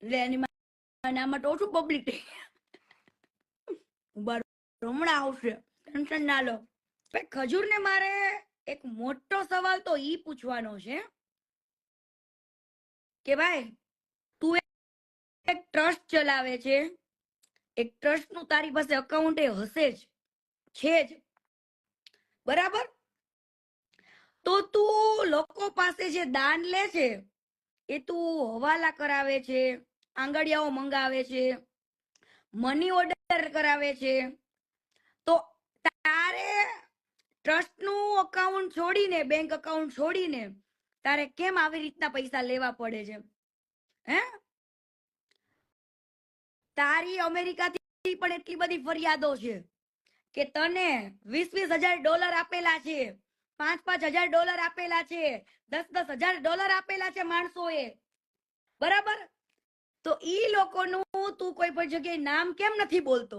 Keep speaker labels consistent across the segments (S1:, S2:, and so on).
S1: એટલે એની આમાં તો ઓછું પબ્લિક હમણાં આવશે, ટેન્શન ના લો. ખજૂર ને મારે એક મોટો સવાલ તો ઈ પૂછવાનો છે કે ભાઈ તું એક ટ્રસ્ટ ચલાવે છે, એક ટ્રસ્ટ નું તારી પાસે અકાઉન્ટ હશે જ, છે જ, બરાબર? તો તું લોકો પાસે જે દાન લે છે એ તું હવાલા કરાવે છે, આંગળિયાઓ મંગાવે છે, મની ઓર્ડર કરાવે છે, તો તારે ટ્રસ્ટ નું અકાઉન્ટ છોડીને, બેંક અકાઉન્ટ છોડીને તારે કેમ આવી રીતના પૈસા લેવા પડે છે? હે? તારી અમેરિકાથી પણ એટલી બધી ફરિયાદો છે કે તને $20,000 આપેલા છે, $5,000 આપેલા છે, $10,000 આપેલા છે માણસોએ, બરાબર? તો ઈ લોકોનું તું કોઈ પણ જગ્યાએ નામ કેમ નથી બોલતો?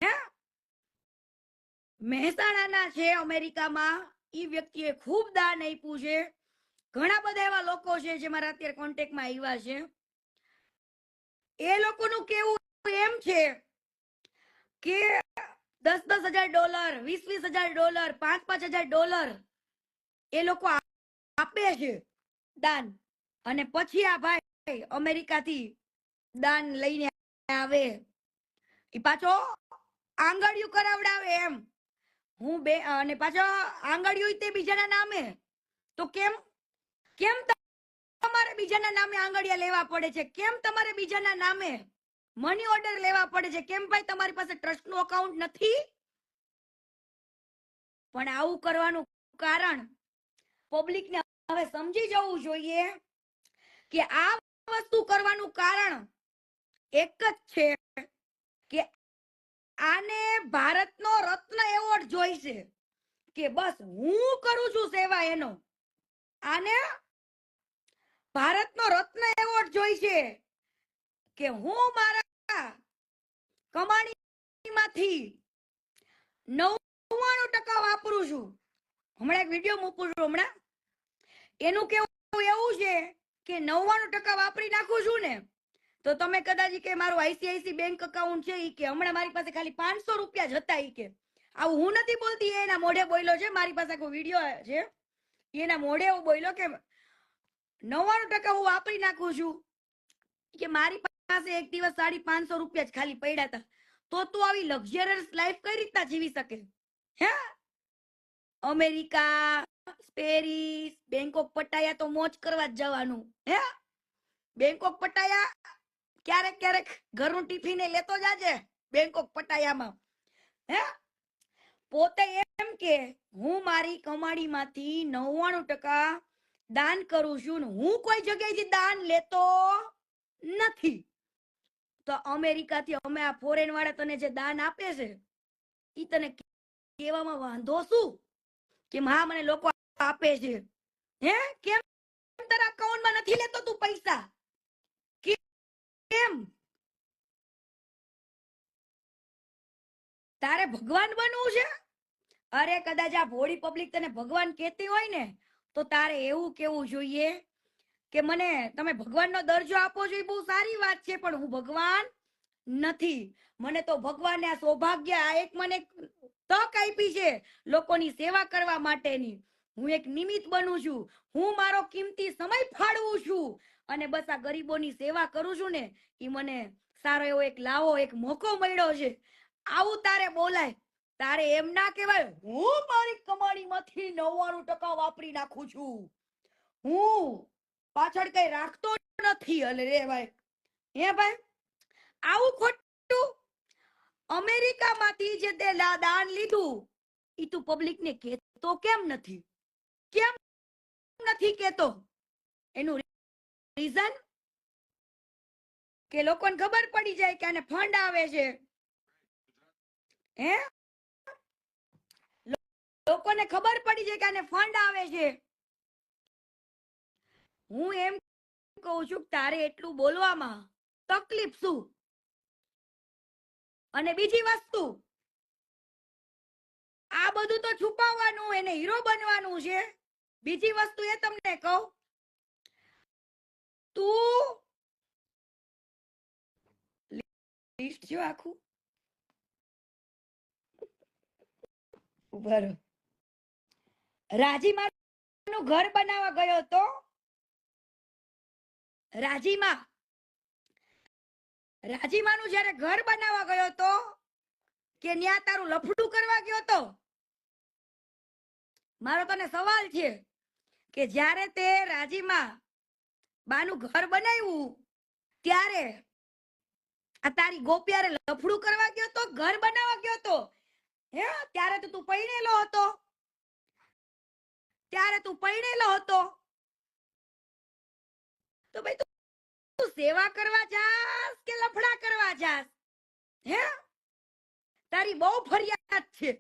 S1: હે? મહેસાણાના છે અમેરિકામાં, ઈ વ્યક્તિએ ખૂબ દાન આપ્યું છે. ઘણા બધા એવા લોકો છે જે મારા અત્યારે કોન્ટેક્ટમાં આવ્યા છે. એ લોકોનું કેવું એમ છે કે $10,000, $20,000, $5,000 એ લોકો આપે છે દાન, અને પછી આ ભાઈ અમેરિકાથી દાન લઈને આવે, ઈ પાછો આંગળિયું કરાવડાવે એમ. હું બે અને પાછો આંગળિયું તે બીજાના નામે. તો કેમ કેમ તમારે બીજાના નામે આંગળિયા લેવા પડે છે? કેમ તમારે બીજાના નામે મની ઓર્ડર લેવા પડે છે? કેમ ભાઈ તમારી પાસે ટ્રસ્ટ નું અકાઉન્ટ નથી? પણ આવું કરવાનું કારણ પબ્લિક ને હવે સમજી જવું જોઈએ કે આ વસ્તુ કરવાનું કારણ એક જ છે કે આને ભારતનો રત્ન એવોર્ડ જોઈશે કે બસ હું કરું છું સેવા એનો. આને ભારતનો રત્ન એવોર્ડ જોઈશે કે હું મારા કમાણીમાંથી 99% વાપરું છું. હમણાં એક વિડીયો મૂકું છું, હમણાં એનું કેવું એવું છે કે 99% વાપરી નાખું છું ને તો તમે કદાચ કે મારું આઈસીઆઈસી બેંક અકાઉન્ટ છે, કે હમણાં મારી પાસે ખાલી $500 જ હતા, કે આવું હું નથી બોલતી, એના મોઢે બોલ્યો છે. મારી પાસે કોઈ વિડીયો છે, એના મોઢે એવું બોલ્યો કે 99% હું વાપરી નાખું છું, કે મારી પાસે એક દિવસ $550 જ ખાલી પડ્યા હતા. તો તું આવી લક્ઝરિયસ લાઈફ કઈ રીતના જીવી શકે? હે? અમેરિકા, પેરિસ, બેંકોક, પટાયા તો મોજ કરવા જ જવાનું. હે? બેંકોક પટાયા ક્યારેક ક્યારેક ઘરનું ટિફિન લેતો જાજે બેંકોક પટાયામાં. હે? પોતે એમ કે હું મારી કમાણીમાંથી 99% દાન કરું છું ને હું કોઈ જગ્યાએથી દાન લેતો નથી. તો અમેરિકાથી અમે આ ફોરેન વાળા તને જે દાન આપે છે ઈ તને કહેવામાં વાંધો શું કે હા મને લોકો આપે છે? હે? કેમ તારા અકાઉન્ટમાં નથી લેતો તું પૈસા? કેમ? તારે ભગવાન બનવું છે? અરે કદાચ આ ભોળી પબ્લિક તને ભગવાન કહેતી હોય ને તો તારે એવું કેવું જોઈએ કે મને તમે ભગવાનનો દરજ્જો આપો છો એ બહુ સારી વાત છે, પણ હું ભગવાન નથી. મને તો ભગવાને આ સૌભાગ્ય, આ એક મને તક આપી છે લોકોની સેવા કરવા માટેની. હું એક નિમિત્ત બનું છું, હું મારો કિંમતી સમય ફાળવું છું અને બસ આ ગરીબોની સેવા કરું છું ને એ મને સારો એવો એક લાવો, એક મોકો મળ્યો છે. આવું તારે બોલાય? તારે એમ ના કહેવાય હું મારી કમાણીમાંથી 99% વાપરી નાખું છું, હું પાછળ કઈ રાખતો નથી. અલે રે ભાઈ, હે ભાઈ, આવું ખોટું. અમેરિકામાંથી જે તે દાન લીધું ઈ તું પબ્લિક ને કહેતો કેમ નથી? કેમ નથી કહેતો? એનું રીઝન કે લોકોને ખબર પડી જાય કે આને ફંડ આવે છે. હે? લોકોને ખબર પડી જાય કે આને ફંડ આવે છે. હું એમ કહું છું તારે એટલું બોલવામાં તકલીફ શું? અને બીજી વસ્તુ, આ બધું તો છુપાવવાનું, એને હીરો બનવાનું છે. બીજી વસ્તુ એ તમને કહું, તું લિસ્ટ છે આખું. બરો રાજીમા નું ઘર બનાવવા ગયો તો રાજીમા નું જયારે ઘર બનાવવા ગયો તો કે ન્યા તારું લફડું કરવા ગયો તો? મારો તને સવાલ છે કે જ્યારે તે રાજીમા બાનું ઘર બનાવ્યું ત્યારે આ તારી ગોપિયારે લફડું કરવા ગયો તો, ઘર બનાવવા ગયો તો? હે, ત્યારે તો તું પૈણેલો હતો. તો ભાઈ તું સેવા કરવા જાસ કે લફડા કરવા જાસ? હે, તારી બહુ ફરિયાદ છે.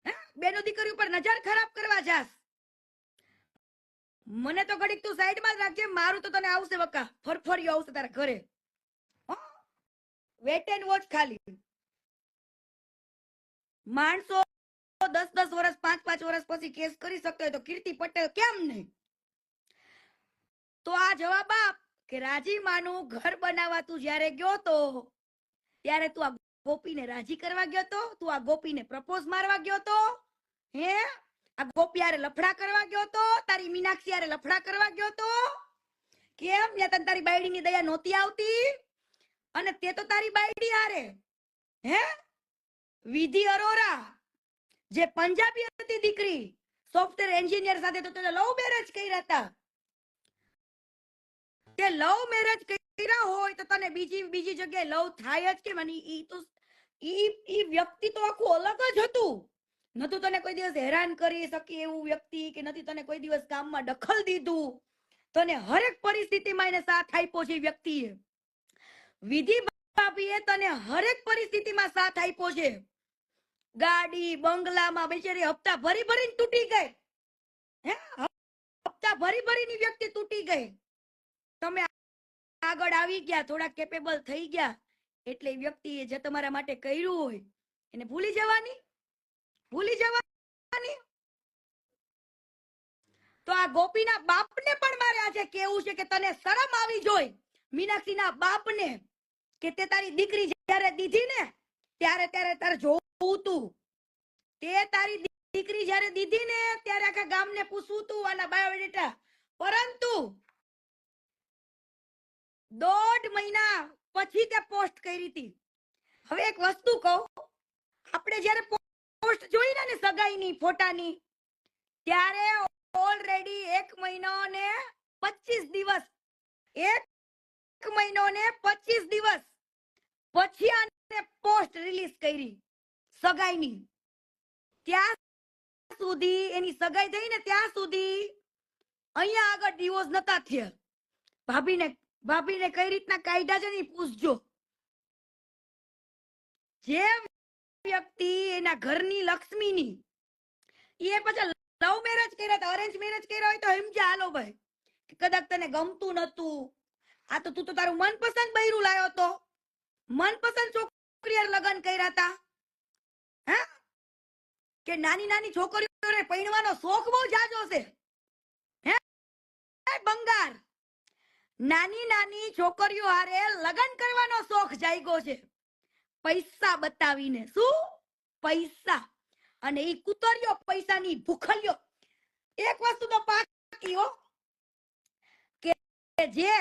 S1: હે, બેનો દીકરી ઉપર નજર ખરાબ કરવા જાસ? મને તો ઘડીક તું સાઈડમાં જ રાખજે, મારું તો તને આવશે બકા, ફરફરિયો આવશે તારા ઘરે. વેટ એન્ડ વોચ ખાલી. માણસો 10-10 વર્ષ 5-5 વર્ષ પછી કેસ કરી શકતો હોય તો કીર્તિ પટેલ કેમ નહીં? તો આ જવાબ આપ કે રાજીમાનું ઘર બનાવવા તું જ્યારે ગયો તો ત્યારે તું આ ગોપીને રાજી કરવા ગયો તો? તું આ ગોપીને પ્રપોઝ મારવા ગયો તો? હે, આ ગોપી હારે લફડા કરવા ગયો તો? તારી મીનાક્ષી હારે લફડા કરવા ગયો તો? કેમ? યા તને તારી બાયડીની દયા નહોતી આવતી? અને તે તો તારી બાયડી હારે હે વિધિ અરોરા જે પંજાબી હતી દીકરી, સોફ્ટવેર એન્જિનિયર સાથે તો તને લવ મેરેજ કર્યા હતા. તે લવ મેરેજ કર્યા હોય તો તને બીજી જગ્યાએ લવ થાય જ કેમ? અને ઈ તો ઈ વ્યક્તિ તો આખું અલગ જ હતું. નતું તને કોઈ દિવસ હેરાન કરી શકી એવું વ્યક્તિ, કે નથી તને કોઈ દિવસ કામમાં દખલ દીધું. તને હરેક પરિસ્થિતિમાં એને સાથ આપ્યો છે વ્યક્તિએ. વિધિ ભાભીએ તને હરેક પરિસ્થિતિમાં સાથ આપ્યો છે. ગાડી બંગલામાં બેચારી હપ્તા ભરીને તૂટી ગઈ. હે, હપ્તા ભરીની વ્યક્તિ તૂટી ગઈ. તમે આગળ આવી ગયા, થોડા કેપેબલ થઈ ગયા એટલે વ્યક્તિએ જે તમારા માટે કર્યું હોય એને ભૂલી જવાની. તો આ ગોપીના બાપને પણ મારે આજે કેવું છે કે તને શરમ આવી જોઈ. મીનાક્ષીના બાપને કે તે તારી દીકરી જ્યારે દીધી ને ત્યારે તારે જોવું તું. તે તારી દીકરી જ્યારે દીધી ને ત્યારે આખા ગામને પૂછવું તું આના બાયોડેટા. પરંતુ 1.5 મહિના પછી તે પોસ્ટ કરી હતી. હવે એક વસ્તુ કહું, આપણે જ્યારે પોસ્ટ જોઈ ને સગાઈની ફોટાની, ત્યારે ઓલરેડી 1 મહિનો ને 25 દિવસ 1 મહિનો ને 25 દિવસ પછી આને પોસ્ટ રિલીઝ કરી સગાઈની. ત્યાં સુધી એની સગાઈ થઈ ને ત્યાં સુધી અહીંયા આગળ ડિવોર્સ નતા થયા. ભાભીને કઈ રીતના કાયદા છે ને પૂછજો. જે વ્યક્તિ એના ઘરની લક્ષ્મીની એ પછી લવ મેરેજ કર્યા હતા, અરેન્જ મેરેજ કર્યા હોય તો સમજ્યા હાલો ભાઈ, કદાચ તને ગમતું નતું. આ તો તું તો તારું મનપસંદ બૈરું લાયો તો, મનપસંદ છોકરી લગ્ન કર્યા હતા. હે, કે નાની છોકરીઓને પૈણવાનો શોખ બહુ જાજો છે. હે બંગાર, નાની છોકરીઓ હારે લગ્ન કરવાનો શોખ જાગ્યો છે પૈસા બતાવીને. શું પૈસા? અને ઈ કુતરિયો પૈસાની ભૂખલિયો. એક વસ્તુ તો પાકી હો, કે જે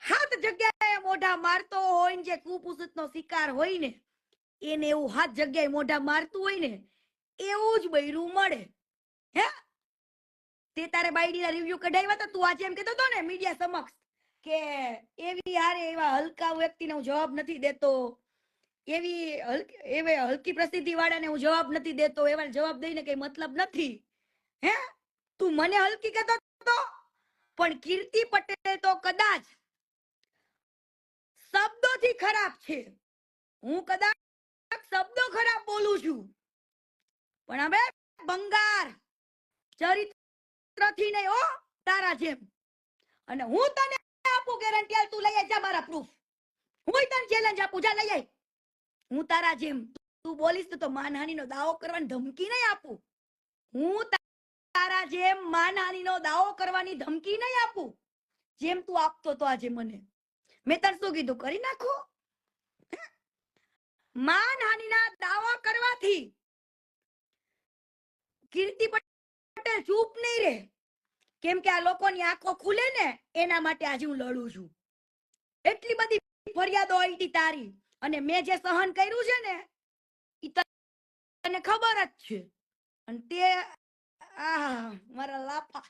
S1: 7 જગ્યાએ મોઢા મારતો હોય ને, જે કુપુસતનો શિકાર હોય ને, એને એવું 7 જગ્યાએ મોઢા મારતું હોય ને એવું જ બૈરું મળે. હે, તે તારે બાયડીના રિવ્યુ કઢાવ્યા હતા. તું આજે એમ કહેતો હતો ને મીડિયા સમક્ષ કે એવી હારે એવા હલકા વ્યક્તિને હું જવાબ નથી દેતો, એવી હલકી પ્રસિદ્ધિ વાળાને હું જવાબ નથી દેતો, એવા જવાબ દઈને કઈ મતલબ નથી. હે, તું મને હલકી કહેતો હતો, પણ કીર્તિ પટેલ તો કદાચ શબ્દોથી ખરાબ છે. હું કદાચ શબ્દો ખરાબ બોલું છું, પણ હવે બંગાર ચરિત્રથી નહીં હો તારા જેમ. અને હું તને આપું ગેરંટી, તું લઈ જા મારા પ્રૂફ. હું તને ચેલેન્જ આપું, જા લઈ આય. હું તારા જેમ તું બોલીશ તો માનહાનિનો દાવો કરવાની ધમકી નહીં આપું. હું તારા જેમ માનહાનિનો દાવો કરવાની ધમકી નહીં આપું જેમ તું આપતો તો આજે મને. મેં તને શું કીધું? કરી નાખો. માનહાનિના દાવા કરવાથી કીર્તિ પટેલ ચૂપ નહીં રહે, કેમ કે આ લોકોની આંખો ખુલે ને એના માટે આજે હું લડું છું. એટલી બધી ફરિયાદો આવી તારી, અને મેં જે સહન કર્યું છે ને ઈ તને ખબર જ છે. અને તે મારા લાફા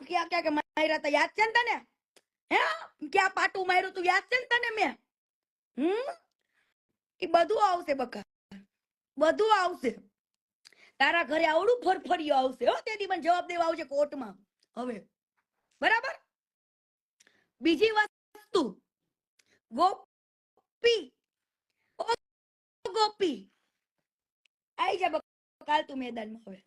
S1: ક્યાં ક્યાં માર્યા હતા યાદ છે ને તને? હે, ક્યાં પાટું માર્યું તું યાદ છે ને તને મેં? એ બધું આવશે બકા, બધું આવશે. તારા ઘરે આવડું ફરફરિયો આવશે હો, તેથી મને જવાબ દેવા આવશે કોર્ટમાં હવે, બરાબર? બીજી વસ્તુ, ગોપી, ઓ ગોપી, આઈ જા કાલ તું મેદાનમાં. હવે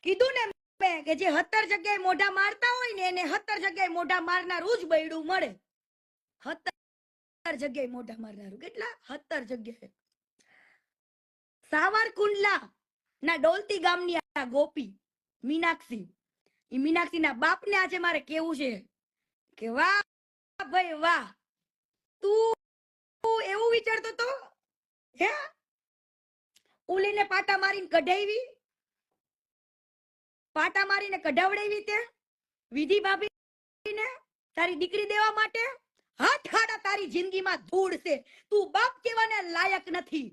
S1: કીધું ને મેં કે જે 17 જગ્યાએ મોઢા મારતા હોય ને એને 17 જગ્યાએ મોઢા મારનારું જ બૈડું મળે. 17 જગ્યાએ મોઢા મારનારું. કેટલા? 17 જગ્યાએ. સાવરકુંડલા ના ડોલતી ગામની આ ગોપી મીનાક્ષી, ઈ મીનાક્ષી ના બાપને આજે મારે કેવું છે કે વાહ ભાઈ વાહ, તું એવું વિચારતો તો હે? ઉલીને પાટા મારીને કઢાવી, પાટા મારીને કઢાવડાવી તે વિધિ ભાભીને તારી દીકરી દેવા માટે? હાથ હાડા તારી જિંદગીમાં ધૂળ છે. તું બાપ કહેવાને લાયક નથી,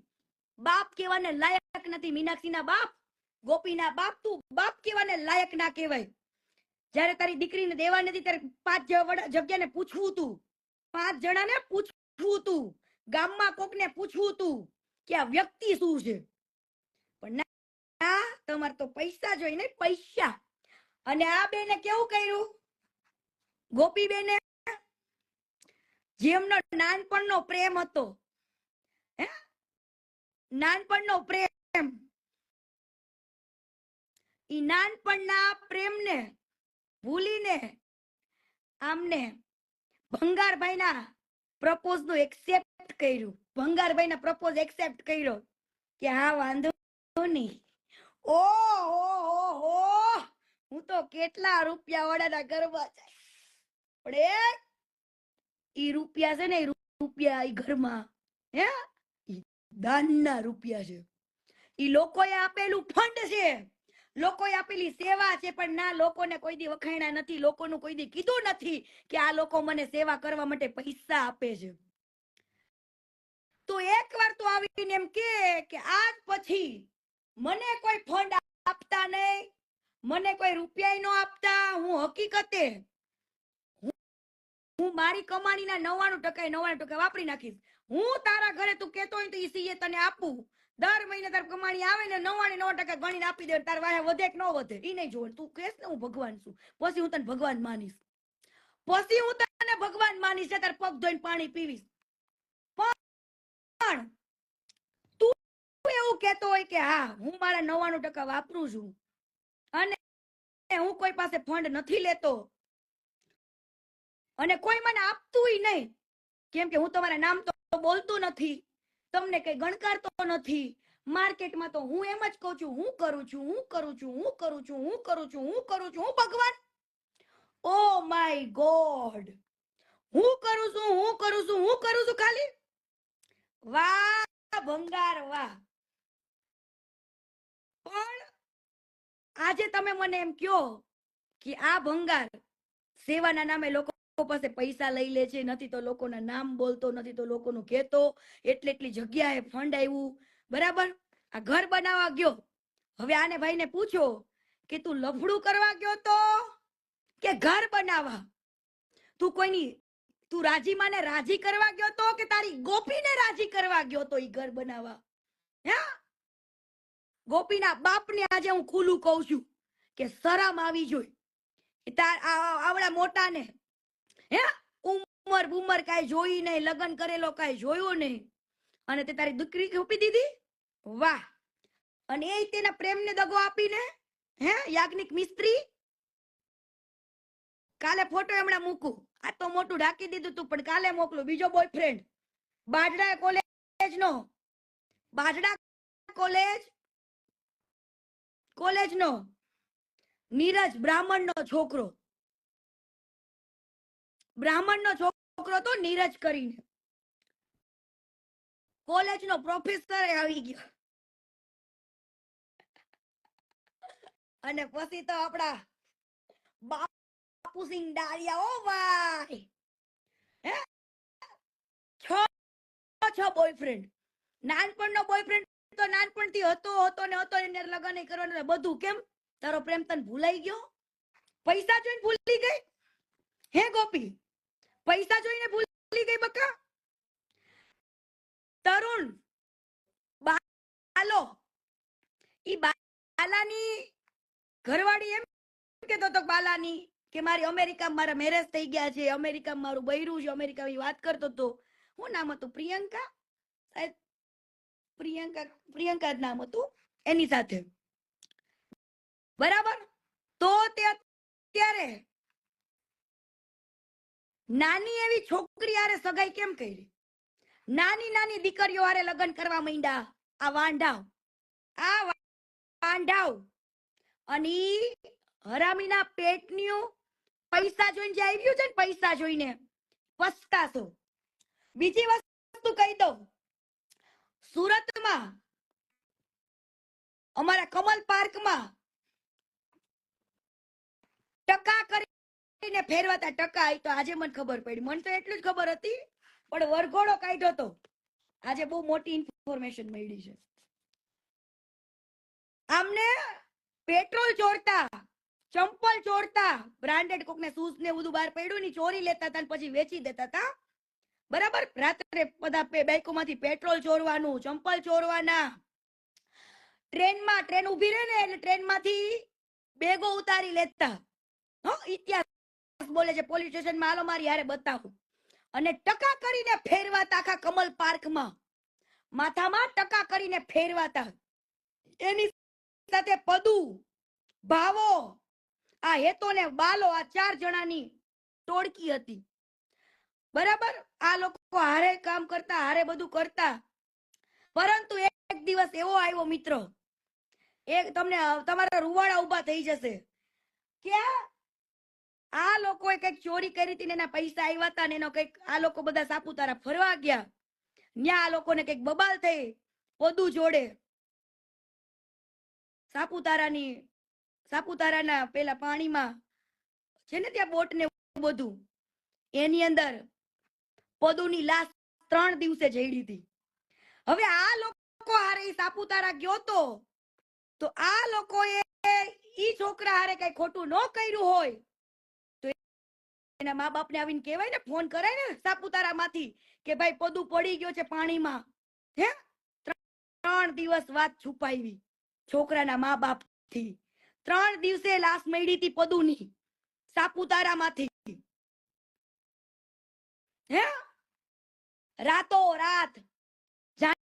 S1: બાપ કહેવાને લાયક નથી. મીનાક્ષીના બાપ, ગોપીના બાપ, તું બાપ કહેવાને લાયક ના કહેવાય. જ્યારે તારી દીકરીને દેવા નથી ત્યારે 5 જગ્યાને પૂછવું તું, 5 જણાને પૂછવું તું, ગામમાં કોકને પૂછવું તું કે આ વ્યક્તિ શું છે. પણ ના, તમારે તો પૈસા જોઈ ને, પૈસા. અને આ બેને કેવું કર્યું? ગોપી બેને જેમનો નાનપણનો પ્રેમ હતો, હે, નાનપણનો પ્રેમ, ઈ નાનપણના પ્રેમને ભૂલીને આમને ભંગારભાઈના પ્રપોઝ નું એક્સેપ્ટ કર્યું. ભંગારભાઈના પ્રપોઝ એક્સેપ્ટ કર્યો કે હા વાંધો નહીં. ઓહો, હું તો કેટલા રૂપિયા વાળાના ઘરમાં જાય, પણ ઈ રૂપિયા છે ને, ઈ રૂપિયા ઈ ઘરમાં હે દાનના રૂપિયા છે. ઈ લોકોએ આપેલું ફંડ છે, લોકોએ આપેલી સેવા છે. પણ ના, લોકોને કોઈ દી વખાણ્યા નથી, લોકોનું કોઈ દી કીધું નથી કે આ લોકો મને સેવા કરવા માટે પૈસા આપે છે. તો એકવાર તો આવીને એમ કે આજ પછી મને કોઈ ફંડ આપતા નહીં, મને કોઈ રૂપિયા ન આપતા. હું હકીકતે હું મારી કમાણીના 99% વાપરી નાખીશ. હું તારા ઘરે તું કેતો હોય તો ઈ સીએ તને આપું. દર મહિને તાર કમાણી આવે ને 99% ગણીને આપી દે. તાર વાહે વધે કે ન વધે ઈ નહીં જોવે. તું કહેશ ને હું ભગવાન છું, પછી હું તને ભગવાન માનીશ, પછી હું તને ભગવાન માનીશ. તાર પગ ધોઈને પાણી પીવીશ. પણ તું એવું કેતો હોય કે હા હું મારા 99% વાપરું છું અને હું કોઈ પાસે ફંડ નથી લેતો અને કોઈ મને આપતુંય નહીં, કેમ કે હું તમારા નામ તો બોલતું નથી, તમને કઈ ગણકારતો નથી. માર્કેટમાં તો હું એમ જ કહું છું, હું કરું છું, હું કરું છું, હું કરું છું, હું કરું છું, હું કરું છું. હું ભગવાન, ઓ માય ગોડ, હું કરું છું, હું કરું છું, હું કરું છું ખાલી. વાહ ભંગાર વાહ. પણ આજે તમે મને એમ કહો કે આ ભંગાર સેવાના નામે લોકો પાસે પૈસા લઈ લે છે, નથી તો લોકોના નામ બોલતો, નથી તો લોકોનું કહેતો, એટલી જગ્યાએ ફંડ આવ્યું, બરાબર? આ ઘર બનાવવા ગયો. હવે આને ભાઈને પૂછો કે તું લફડું કરવા ગયો તો કે ઘર બનાવવા? તું રાજીમાને રાજી કરવા ગયો તો કે તારી ગોપીને રાજી કરવા ગયો તો ઈ ઘર બનાવવા? હે, ગોપીના બાપને આજે હું ખુલ્લું કહું છું કે શરમ આવી જોઈએ તાર આવડા મોટાને, હે, ઉમર બુમર કાઈ જોઈ નહીં, લગ્ન કરેલો કાઈ જોયો નહીં, અને તે તારી દીકરી ખોપી દીધી. વાહ. અને એ તેના પ્રેમને દગો આપીને, હે, યાજ્ઞિક મિસ્ત્રી, કાલે ફોટો હમણાં મૂકું. આ તો મોટું ઢાંકી દીધું તું, પણ કાલે મોકલું. બીજો બોયફ્રેન્ડ બાજડા કોલેજ નો, બાજડા કોલેજ નો નીરજ, બ્રાહ્મણ નો છોકરો, બ્રાહ્મણ નો છોકરો છોકરો તો નીરજ કરીને કોલેજનો પ્રોફેસર આવી ગયો અને પછી તો આપડા બાપુસિંહ ડાળિયા ઓ ભાઈ હે છ બોયફ્રેન્ડ નાનપણનો બોયફ્રેન્ડ તો નાનપણથી હતો ને હતો એને લગન કરવાનું બધું કેમ તારો પ્રેમ તને ભૂલાઈ ગયો પૈસા જોઈને ભૂલી ગઈ હે ગોપી પૈસા જોઈને ભૂલી ગઈ બકા તરુણ બાલો ઈ બાલાની ઘરવાળી એમ કેતો તો બાલાની કે મારી અમેરિકામાં મારા મેરેજ થઈ ગયા છે અમેરિકામાં મારું બૈરું છે અમેરિકાની વાત કરતો તો શું નામ હતું પ્રિયંકા પ્રિયંકા જ નામ હતું એની સાથે બરાબર તો તે અત્યારે નાની એવી છોકરી હારે સગાઈ કેમ કરી નાની નાની દીકરીઓ હારે લગ્ન કરવા માંડ્યા આ વાંઢાવ અને ઈ હરામીના પેટનું પૈસા જોઈને જે આવ્યું છે ને પૈસા જોઈને પસ્તાશો બીજી વસ્તુ કહી દઉં સુરતમાં અમારા કમલ પાર્કમાં ટકા કરીને ફેરવાતા ટકા તો આજે મને ખબર પડી મને તો એટલું જ ખબર હતી પણ વરઘોડો કાઢ્યો તો આજે બહુ મોટી ઇન્ફોર્મેશન મળી છે આમને પેટ્રોલ ચોરતા ચંપલ ચોરતા બ્રાન્ડેડ કોકને શૂઝ ને બધું બહાર પડ્યું ની ચોરી લેતા હતા પછી વેચી દેતા હતા બરાબર રાત્રે બધા બાઈકોમાંથી પેટ્રોલ ચોરવાનું ચંપલ ચોરવાના ટ્રેન ઊભી રહે ને એટલે ટ્રેનમાંથી બેગો ઉતારી લેતા ઇતિહાસ બોલે છે પોલીસ સ્ટેશનમાં હાલો મારી હારે બતાવું અને ટકા કરીને ફેરવાતા આખા કમલ પાર્કમાં માથામાં ટકા કરીને ફેરવાતા એની સાથે પદુ ભાવો આ હેતો ને બાલો આ 4 જણાની ટોળકી હતી બરાબર આ લોકો હારે કામ કરતા હારે બધું કરતા પરંતુ એક દિવસ એવો આવ્યો મિત્રો એક તમને તમારા રૂવાડા ઉભા થઈ જશે કે આ લોકોએ કઈક ચોરી કરી હતી ને એના પૈસા આવ્યા હતા ને એનો કઈક આ લોકો બધા સાપુતારા ફરવા ગયા ન્યા આ લોકોને કઈક બબાલ થઈ પદુ જોડે સાપુતારાના પેલા પાણીમાં છે ને ત્યાં બોટ ને બધું એની અંદર પદુની લાશ 3 દિવસે જઈડી હતી હવે આ લોકો હારે સાપુતારા ગયો તો આ લોકોએ ઈ છોકરા હારે કઈ ખોટું ન કર્યું હોય તો એના મા બાપને આવીને કહેવાય ને ફોન કરાય ને સાપુતારામાંથી કે ભાઈ પદુ પડી ગયો છે પાણીમાં હે 3 દિવસ વાત છુપાવી છોકરાના મા બાપ થી 3 દિવસે લાશ મળી હતી પદુની સાપુતારામાંથી હે રાતો રાત